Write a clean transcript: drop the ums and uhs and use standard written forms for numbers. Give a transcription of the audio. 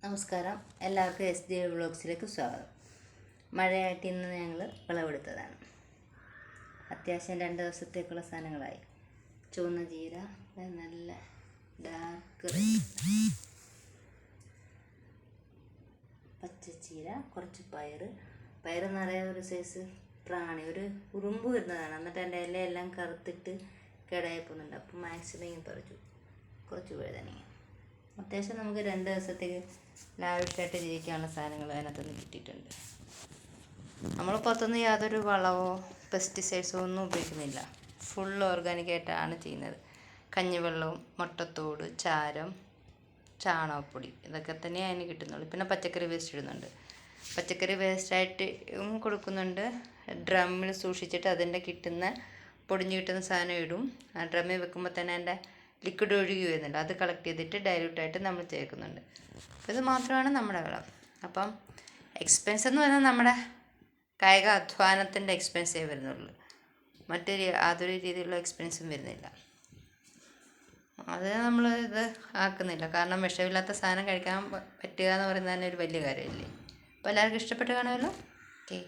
നമസ്കാരം, എല്ലാവർക്കും SD വ്ളോഗ്സിലേക്ക് സ്വാഗതം. മഴയായിട്ട് ഇന്ന് ഞങ്ങൾ വിളവെടുത്തതാണ്. അത്യാവശ്യം 2 ദിവസത്തേക്കുള്ള സാധനങ്ങളായി. ചുവന്ന ജീര, നല്ല ഡാർക്ക് റെഡ്, പച്ചച്ചീര, കുറച്ച് പയർ നിറയെ ഒരു സൈസ് പ്രാണി, ഒരു ഉറുമ്പ് വരുന്നതാണ്. എന്നിട്ട് എൻ്റെ ഇലയെല്ലാം കറുത്തിട്ട് കേടായി പോകുന്നുണ്ട്. അപ്പം മാക്സിമം പറിച്ചു. കുറച്ച് വഴുതനങ്ങ. അത്യാവശ്യം നമുക്ക് 2 ദിവസത്തേക്ക് ലാവിഷായിട്ട് ജീവിക്കാനുള്ള സാധനങ്ങൾ അതിനകത്തുനിന്ന് കിട്ടിയിട്ടുണ്ട്. നമ്മൾ പുറത്തുനിന്ന് യാതൊരു വളമോ പെസ്റ്റിസൈഡ്സോ ഒന്നും ഉപയോഗിക്കുന്നില്ല. ഫുൾ ഓർഗാനിക്കായിട്ടാണ് ചെയ്യുന്നത്. കഞ്ഞിവെള്ളവും മുട്ടത്തോട്, ചാരം, ചാണകപ്പൊടി, ഇതൊക്കെ തന്നെ അതിന് കിട്ടുന്നുള്ളൂ. പിന്നെ പച്ചക്കറി വേസ്റ്റ് ഇടുന്നുണ്ട്. പച്ചക്കറി വേസ്റ്റായിട്ട് കൊടുക്കുന്നുണ്ട്. ഡ്രമ്മിൽ സൂക്ഷിച്ചിട്ട് അതിൻ്റെ പൊടിഞ്ഞ് കിട്ടുന്ന സാധനം ഇടും. ആ ഡ്രമ്മിൽ വെക്കുമ്പോൾ തന്നെ അതിൻ്റെ ലിക്വിഡ് ഒഴുകി വരുന്നുണ്ട്. അത് കളക്ട് ചെയ്തിട്ട് ഡൈല്യൂട്ടായിട്ട് നമ്മൾ ചേർക്കുന്നുണ്ട്. ഇത് മാത്രമാണ് നമ്മുടെ വളം. അപ്പം എക്സ്പെൻസ് എന്ന് പറഞ്ഞാൽ നമ്മുടെ കായിക അധ്വാനത്തിൻ്റെ എക്സ്പെൻസേ വരുന്നുള്ളൂ. യാതൊരു രീതിയിലുള്ള എക്സ്പെൻസും വരുന്നില്ല. അത് നമ്മൾ ഇത് ആക്കുന്നില്ല. കാരണം വിഷമില്ലാത്ത സാധനം കഴിക്കാൻ പറ്റുക എന്ന് പറയുന്നത് തന്നെ ഒരു വലിയ കാര്യമല്ലേ. അപ്പോൾ എല്ലാവർക്കും ഇഷ്ടപ്പെട്ട് കാണുമല്ലോ. ഓക്കെ.